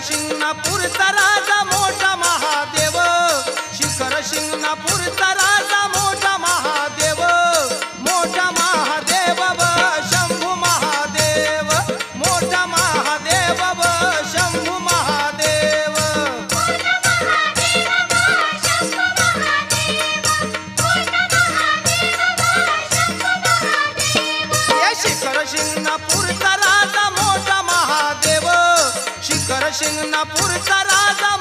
शिंगणापूरचा राजा मोठा महादेव, शिखर शिंगणापूरचा राजा मोठा महादेव, मोठा महादेव व शंभू महादेव, मोठा महादेव व शंभू महादेव, हे शिखर शिंगणापूरचा राजा मोठा महादेव, शिखर शिंगणापूरचा राजा